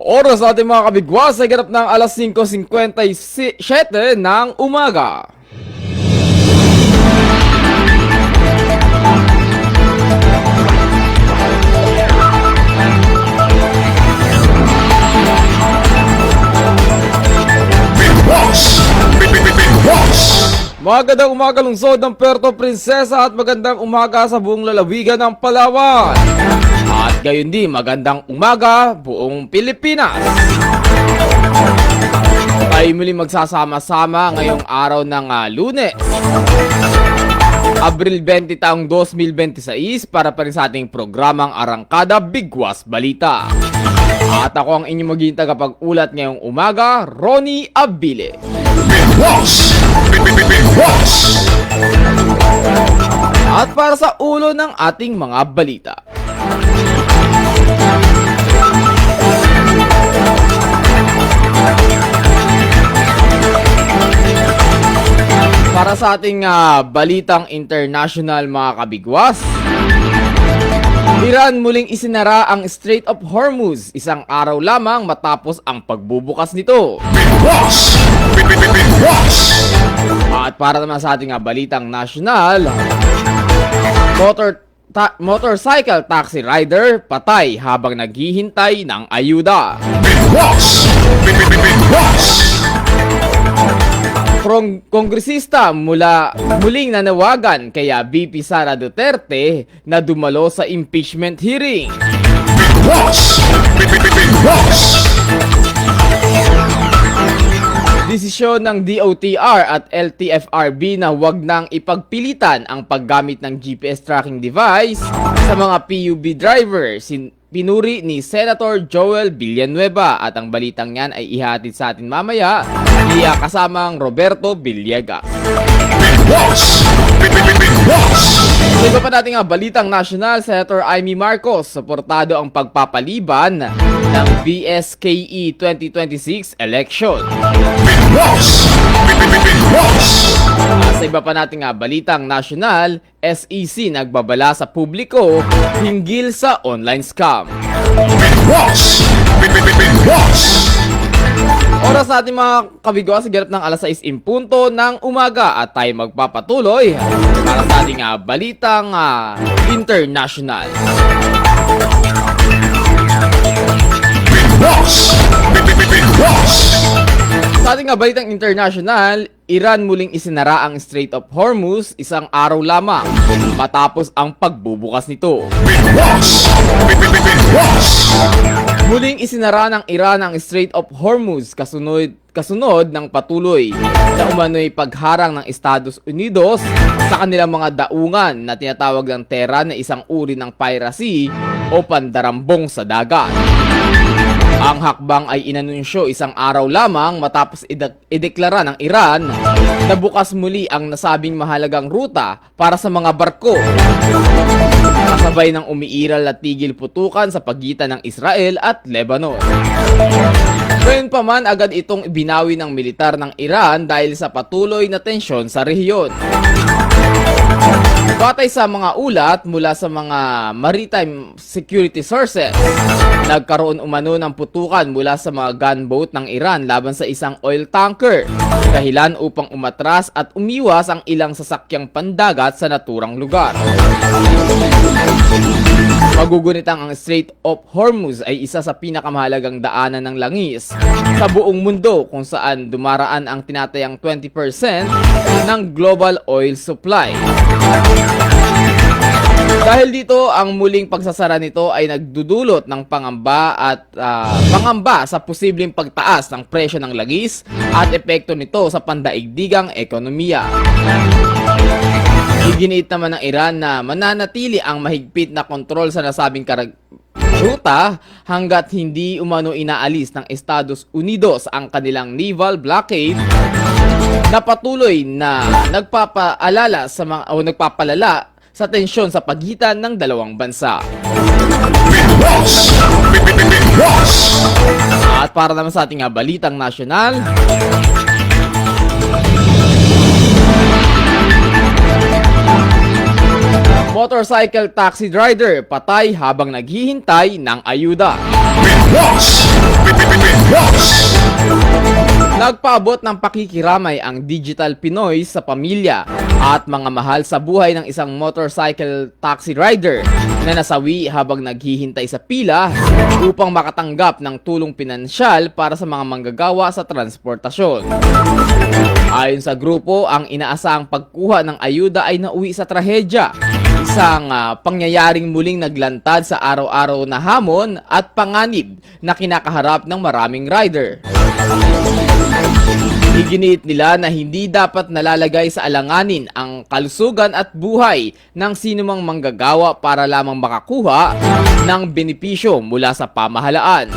Oras sa ating mga kabigwas ay ganap ng alas 5:57 ng umaga. Magandang umaga lungsod ng Puerto Princesa at magandang umaga sa buong lalawigan ng Palawan. At gayon din magandang umaga buong Pilipinas. Tayo muli magsasama-sama ngayong araw ng Lunes, Abril 20 taong 2026 para pa rin sa ating programang Arangkada Bigwas Balita. At ako ang inyong magiging tagapag-ulat ngayong umaga, Ronnie Abile. At para sa ulo ng ating mga balita, para sa ating balitang international mga kabigwas, Iran muling isinara ang Strait of Hormuz isang araw lamang matapos ang pagbubukas nito. At para naman sa ating balitang national, motorcycle taxi rider patay habang naghihintay ng ayuda. Kongresista muling nanawagan kaya VP Sara Duterte na dumalo sa impeachment hearing. Desisyon ng DOTR at LTFRB na huwag nang ipagpilitan ang paggamit ng GPS tracking device sa mga PUV drivers, pinuri ni Senator Joel Villanueva, at ang balitang yan ay ihatid sa atin mamaya kasamang Roberto Villegas. Sa iba pa natin balitang national, Senator Amy Marcos suportado ang pagpapaliban ng BSKE 2026 election. Sa iba pa natin balitang national, SEC nagbabala sa publiko hinggil sa online scam. Oras sa ating mga kabigwas, ganap ng alas 6 in punto ng umaga at tayo magpapatuloy para sa ating balitang international. Sa ating balitang international, Iran muling isinara ang Strait of Hormuz isang araw lamang matapos ang pagbubukas nito. Muling isinara ng Iran ang Strait of Hormuz kasunod ng patuloy na umano'y pagharang ng Estados Unidos sa kanilang mga daungan na tinatawag ng Tehran na isang uri ng piracy o pandarambong sa dagat. Ang hakbang ay inanunsyo isang araw lamang matapos ideklara ng Iran na bukas muli ang nasabing mahalagang ruta para sa mga barko, kasabay ng umiiral na tigil putukan sa pagitan ng Israel at Lebanon. Gayunpaman, agad itong binawi ng militar ng Iran dahil sa patuloy na tensyon sa rehiyon. Batay sa mga ulat mula sa mga maritime security sources, nagkaroon umano ng putukan mula sa mga gunboat ng Iran laban sa isang oil tanker, dahilan upang umatras at umiwas ang ilang sasakyang pandagat sa naturang lugar. Magugunitang ang Strait of Hormuz ay isa sa pinakamahalagang daanan ng langis sa buong mundo, kung saan dumaraan ang tinatayang 20% ng global oil supply. Dahil dito, ang muling pagsasara nito ay nagdudulot ng pangamba sa posibleng pagtaas ng presyo ng langis at epekto nito sa pandaigdigang ekonomiya. Iginiit naman ng Iran na mananatili ang mahigpit na kontrol sa nasabing ruta hanggat hindi umano inaalis ng Estados Unidos ang kanilang naval blockade na patuloy na nagpapalala sa tensyon sa pagitan ng dalawang bansa. At para naman sa ating balitang nasyonal, motorcycle taxi rider patay habang naghihintay ng ayuda. Nagpaabot ng pakikiramay ang Digital Pinoy sa pamilya at mga mahal sa buhay ng isang motorcycle taxi rider na nasawi habang naghihintay sa pila upang makatanggap ng tulong pinansyal para sa mga manggagawa sa transportasyon. Ayon sa grupo, ang inaasahang pagkuha ng ayuda ay nauwi sa trahedya, isang pangyayaring muling naglantad sa araw-araw na hamon at panganib na kinakaharap ng maraming rider. Iginiit nila na hindi dapat nalalagay sa alanganin ang kalusugan at buhay ng sinumang manggagawa para lamang makakuha ng benepisyo mula sa pamahalaan.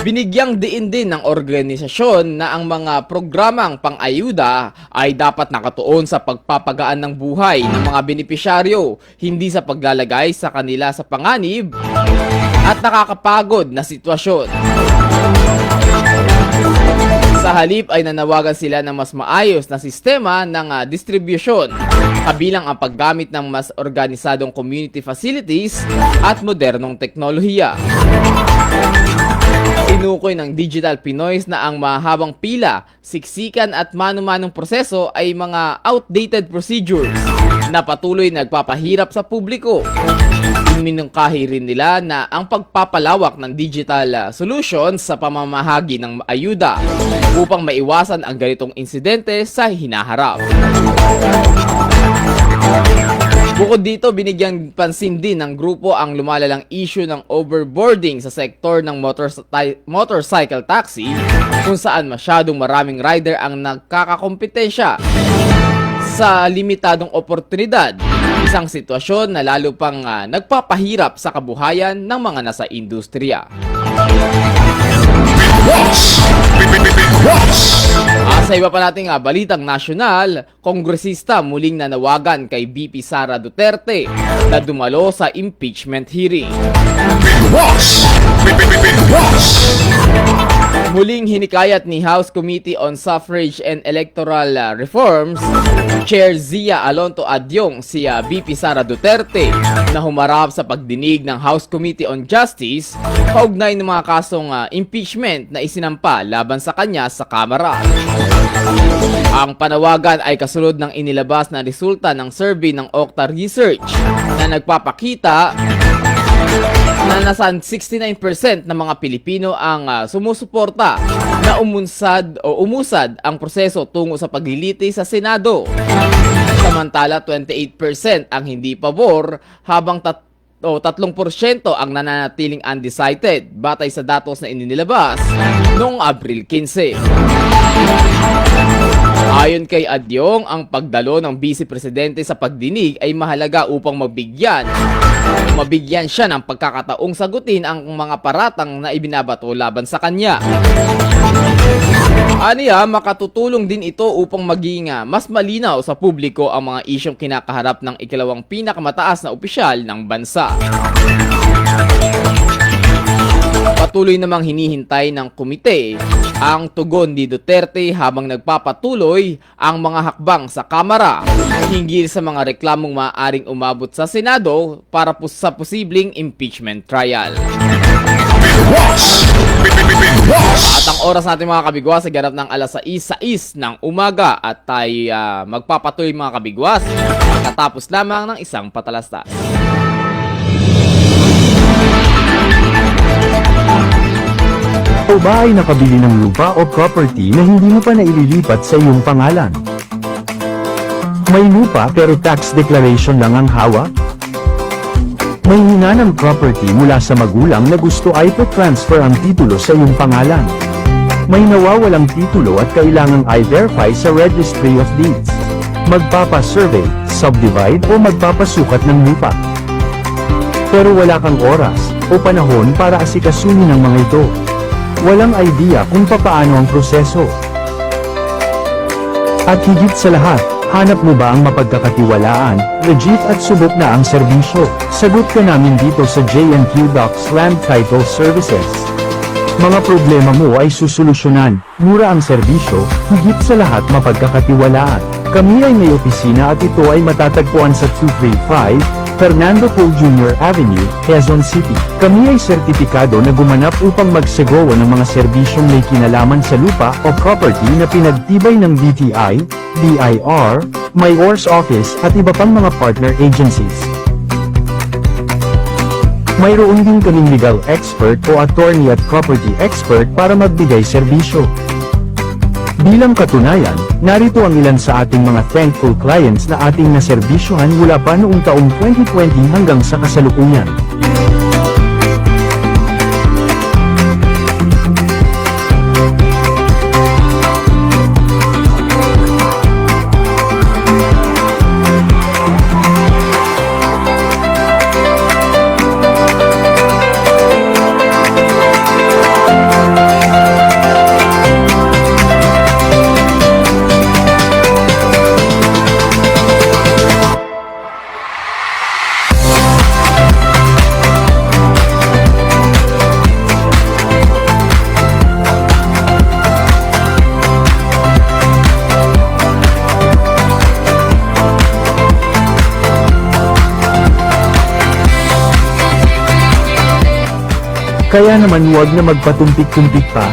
Binigyang diin din ng organisasyon na ang mga programang pang-ayuda ay dapat nakatuon sa pagpapagaan ng buhay ng mga benepisyaryo, hindi sa paglalagay sa kanila sa panganib at nakakapagod na sitwasyon. Sa halip ay nanawagan sila ng mas maayos na sistema ng distribusyon, kabilang ang paggamit ng mas organisadong community facilities at modernong teknolohiya. Tinukoy ng Digital Pinoy na ang mahabang pila, siksikan at mano-manong proseso ay mga outdated procedures na patuloy nagpapahirap sa publiko. Minungkahi rin nila na ang pagpapalawak ng digital solutions sa pamamahagi ng ayuda upang maiwasan ang ganitong insidente sa hinaharap. Bukod dito, binigyang pansin din ng grupo ang lumalalang issue ng overboarding sa sektor ng motorcycle taxi kung saan masyadong maraming rider ang nagkakakompetensya sa limitadong oportunidad, isang sitwasyon na lalo pang nagpapahirap sa kabuhayan ng mga nasa industriya. Sa iba pa nating balitang nasyonal, kongresista muling nanawagan kay VP Sara Duterte na dumalo sa impeachment hearing. Muling hinikayat ni House Committee on Suffrage and Electoral Reforms Chair Zia Alonto Adyong si VP Sara Duterte na humarap sa pagdinig ng House Committee on Justice kaugnay ng mga kasong impeachment na isinampa laban sa kanya sa Kamara. Ang panawagan ay kasunod ng inilabas na resulta ng survey ng Okta Research na nagpapakita na nasa 69% ng mga Pilipino ang sumusuporta na umusad ang proseso tungo sa paglilitis sa Senado. Samantala, 28% ang hindi pabor habang 3% ang nananatiling undecided batay sa datos na inilabas noong Abril 15. Ayon kay Adyong, ang pagdalo ng Vice Presidente sa pagdinig ay mahalaga upang mabigyan siya ng pagkakataong sagutin ang mga paratang na ibinabato laban sa kanya. Aniya, makatutulong din ito upang maging mas malinaw sa publiko ang mga isyong kinakaharap ng ikalawang pinakamataas na opisyal ng bansa. Patuloy namang hinihintay ng komite ang tugon ni Duterte habang nagpapatuloy ang mga hakbang sa Kamara hinggil sa mga reklamong maaaring umabot sa Senado para sa posibleng impeachment trial. At ang oras natin mga kabigwas ay ganap ng alas 6:06 ng umaga at tayo magpapatuloy mga kabigwas katapos lamang ng isang patalastas. O ba ay nakabili ng lupa o property na hindi mo pa naililipat sa iyong pangalan? May lupa pero tax declaration lang ang hawak? May hinanang property mula sa magulang na gusto ay transfer ang titulo sa iyong pangalan. May nawawalang titulo at kailangang i-verify sa Registry of Deeds. Magpapa-survey, subdivide o magpapasukat ng lupa. Pero wala kang oras o panahon para asikasuhin ang mga ito. Walang idea kung papaano ang proseso. At higit sa lahat, hanap mo ba ang mapagkakatiwalaan, legit at subok na ang serbisyo? Sagot ka namin dito sa J&Q Docs Land Title Services. Mga problema mo ay susolusyonan, mura ang serbisyo, higit sa lahat mapagkakatiwalaan. Kami ay may opisina at ito ay matatagpuan sa 235 Fernando Poe Jr. Avenue, Quezon City. Kami ay sertipikado na gumanap upang magsegowa ng mga serbisyong may kinalaman sa lupa o property na pinagtibay ng DTI, BIR, Mayor's Office at iba pang mga partner agencies. Mayroon din kaming legal expert o attorney at property expert para magbigay serbisyo. Bilang katunayan, narito ang ilan sa ating mga thankful clients na ating naserbisyohan mula pa noong taong 2020 hanggang sa kasalukuyan. Kaya naman huwag na magpatumpik-tumpik pa,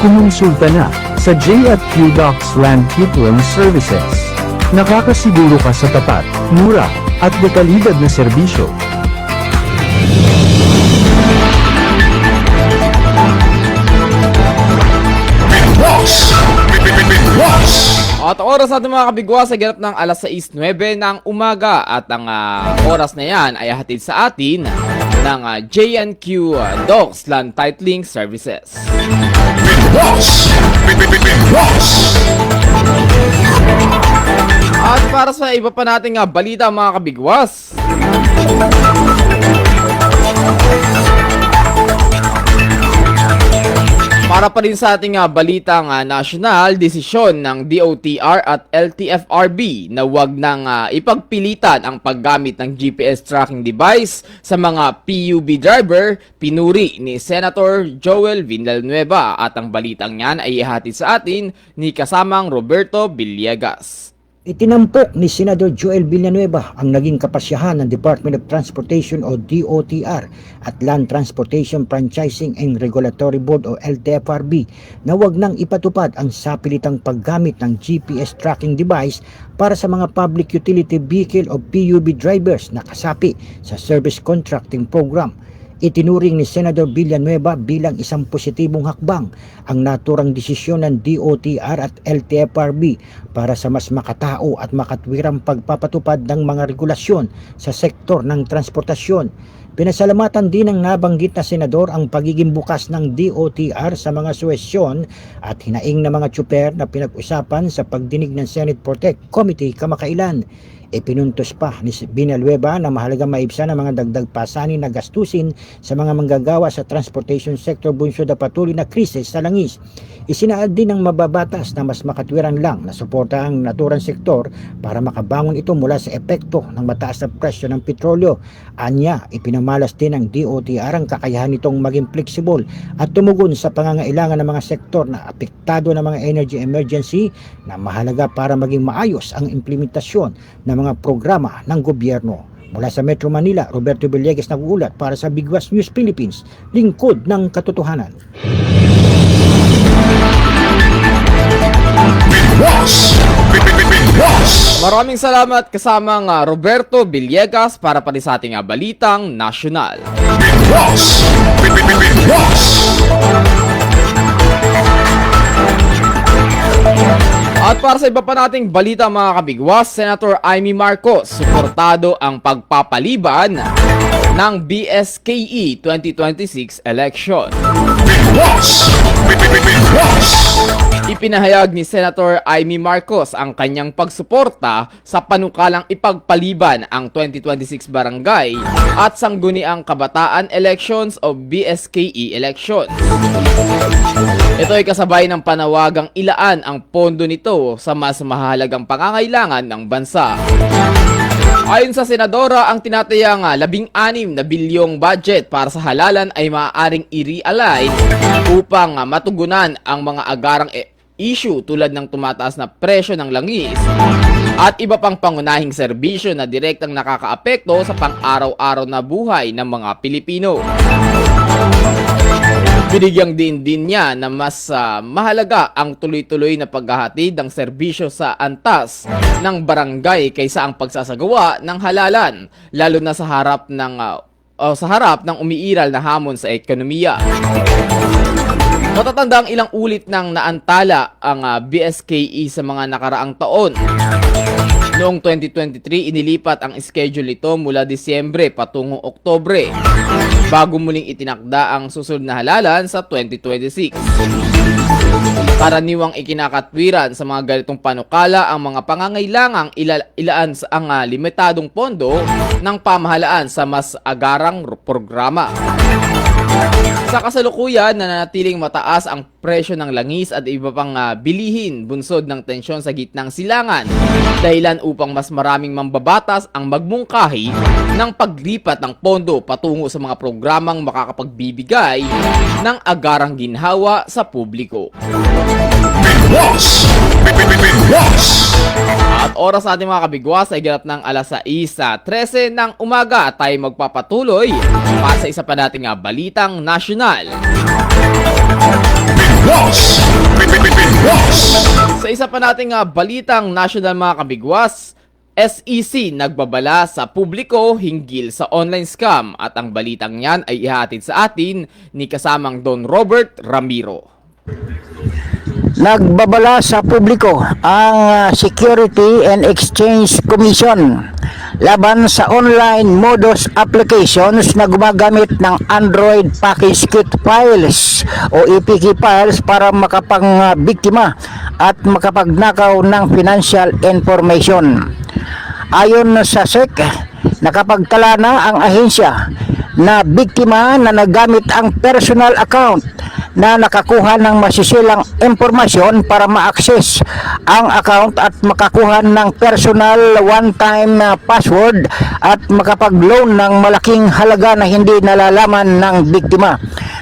kumonsulta na sa J@Q Docs Land Tutoring Services. Nakakasiguro ka sa tapat, mura, at dekalidad na serbisyo. At oras natin mga kabigwas sa ganap ng alas 6:09 ng umaga at ang oras na yan ay hatid sa atin ng J&Q Docs Land Titling Services. At para sa iba pa nating balita mga kabigwas, para pa rin sa ating balitang national, desisyon ng DOTR at LTFRB na wag nang ipagpilitan ang paggamit ng GPS tracking device sa mga PUB driver, pinuri ni Senator Joel Villanueva at ang balitang yan ay ihatid sa atin ni kasamang Roberto Villegas. Itinampok ni Senador Joel Villanueva ang naging kapasyahan ng Department of Transportation o DOTR at Land Transportation Franchising and Regulatory Board o LTFRB na wag nang ipatupad ang sapilitang paggamit ng GPS tracking device para sa mga public utility vehicle o PUV drivers na kasapi sa Service Contracting Program. Itinuring ni Senador Villanueva bilang isang positibong hakbang ang naturang desisyon ng DOTR at LTFRB para sa mas makatao at makatwirang pagpapatupad ng mga regulasyon sa sektor ng transportasyon. Pinasalamatan din ng nabanggit na senador ang pagiging bukas ng DOTR sa mga suwesyon at hinaing na mga tsuper na pinag-usapan sa pagdinig ng Senate Protect Committee kamakailan. Ipinuntos pa ni Villanueva na mahalagang maibsan ang mga dagdag pasanin na gastusin sa mga manggagawa sa transportation sector bunsod na patuloy na krisis sa langis. Isinaad din ng mababatas na mas makatwiran lang na suporta ang naturang sektor para makabangon ito mula sa epekto ng mataas na presyo ng petrolyo. Anya, ipinamalas din ng DOTR ang kakayahan nitong maging flexible at tumugon sa pangangailangan ng mga sektor na apektado ng mga energy emergency na mahalaga para maging maayos ang implementasyon ng mga programa ng gobyerno. Mula sa Metro Manila, Roberto Villegas nag-uulat para sa Bigwas News Philippines, lingkod ng katotohanan. Maraming salamat kasamang Roberto Villegas para pa rin sa ating balitang nasyonal. At para sa iba pa nating balita mga kabigwas, Senator Amy Marcos, suportado ang pagpapaliban ng BSKE 2026 election. Ipinahayag ni Senator Amy Marcos ang kanyang pagsuporta sa panukalang ipagpaliban ang 2026 barangay at sangguniang kabataan elections o BSKE elections. Ito ay kasabay ng panawagang ilaan ang pondo nito sa mas mahalagang pangangailangan ng bansa. Ayon sa senadora, ang tinatayang 16 na bilyong budget para sa halalan ay maaaring i-realign upang matugunan ang mga agarang issue tulad ng tumataas na presyo ng langis at iba pang pangunahing serbisyo na direktang nakakaapekto sa pang-araw-araw na buhay ng mga Pilipino. Binigyang din niya na mas mahalaga ang tuloy-tuloy na paghahatid ng serbisyo sa antas ng barangay kaysa ang pagsasagawa ng halalan, lalo na sa harap ng umiiral na hamon sa ekonomiya. Matatanda ang ilang ulit ng naantala ang BSKE sa mga nakaraang taon. Noong 2023, inilipat ang schedule ito mula Disyembre patungong Oktubre, bago muling itinakda ang susunod na halalan sa 2026. Karaniwang ikinakatwiran sa mga ganitong panukala ang mga pangangailangang ilaan sa ang limitadong pondo ng pamahalaan sa mas agarang programa. Sa kasalukuyan, nananatiling mataas ang presyo ng langis at iba pang bilihin bunsod ng tensyon sa gitnang silangan, dahilan upang mas maraming mambabatas ang magmungkahi ng paglipat ng pondo patungo sa mga programang makakapagbibigay ng agarang ginhawa sa publiko. At oras sa ating mga kabigwas ay ganap ng alas 6:13 ng umaga at tayo magpapatuloy para sa isa pa nating balitang nasyonal. Sa isa pa nating balitang nasyonal mga kabigwas, SEC nagbabala sa publiko hinggil sa online scam at ang balitang yan ay ihatid sa atin ni kasamang Don Robert Ramiro. Nagbabala sa publiko ang Security and Exchange Commission laban sa online modus applications na gumagamit ng Android Package Kit Files o APK files para makapangbiktima at makapagnakaw ng financial information. Ayon sa SEC, nakapagtala na ang ahensya na biktima na nagamit ang personal account na nakakuha ng masisilang impormasyon para ma-access ang account at makakuha ng personal one-time password at makapag-loan ng malaking halaga na hindi nalalaman ng biktima.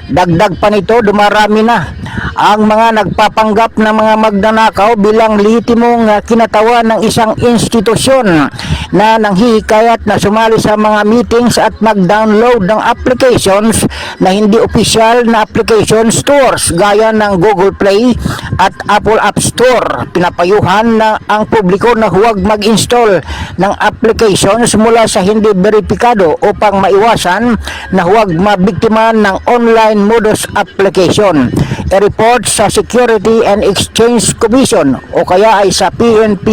Dagdag pa nito, dumarami na ang mga nagpapanggap na mga magnanakaw bilang lehitimong kinatawan ng isang institusyon na nanghihikayat na sumali sa mga meetings at mag-download ng applications na hindi opisyal na application stores gaya ng Google Play at Apple App Store. Pinapayuhan na ang publiko na huwag mag-install ng applications mula sa hindi beripikado upang maiwasan na huwag mabiktima ng online modus application. I-report sa Security and Exchange Commission o kaya ay sa PNP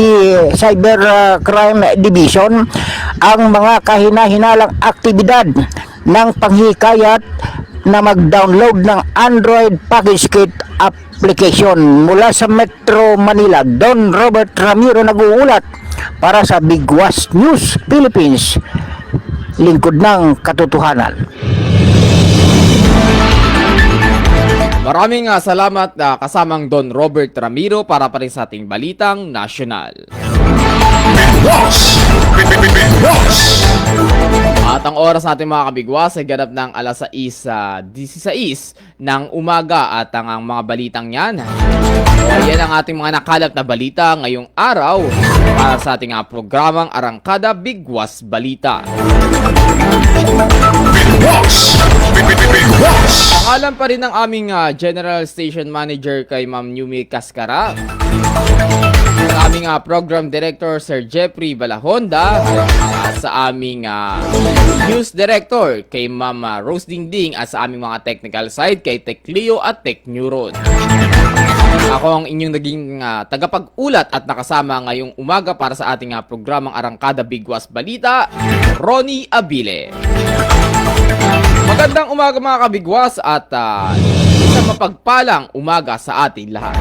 Cybercrime Division ang mga kahina-hinalang aktibidad ng panghikayat na mag-download ng Android Package Kit application. Mula sa Metro Manila, Don Robert Ramiro nag-uulat para sa Bigwas News Philippines, lingkod ng katotohanan. Maraming salamat kasamang Don Robert Ramiro para pa rin sa ating balitang nasyonal. At ang oras natin mga kabigwas ay ganap ng alas 6:16 ng umaga at ang mga balitang yan. Yan ang ating mga nakalap na balita ngayong araw para sa ating programang Arangkada Bigwas Balita. Pangalan pa rin ng aming General Station Manager kay Ma'am Yumi Cascara. Sa aming Program Director Sir Jeffrey Balahonda. Sa aming News Director kay Ma'am Rose Dingding. At sa aming mga technical side kay Tech Leo at Tech Neuron. Ako ang inyong naging tagapag-ulat at nakasama ngayong umaga para sa ating programang Arangkada Bigwas Balita, Ronnie Abile. Magandang umaga mga kabigwas at isang mapagpalang umaga sa ating lahat.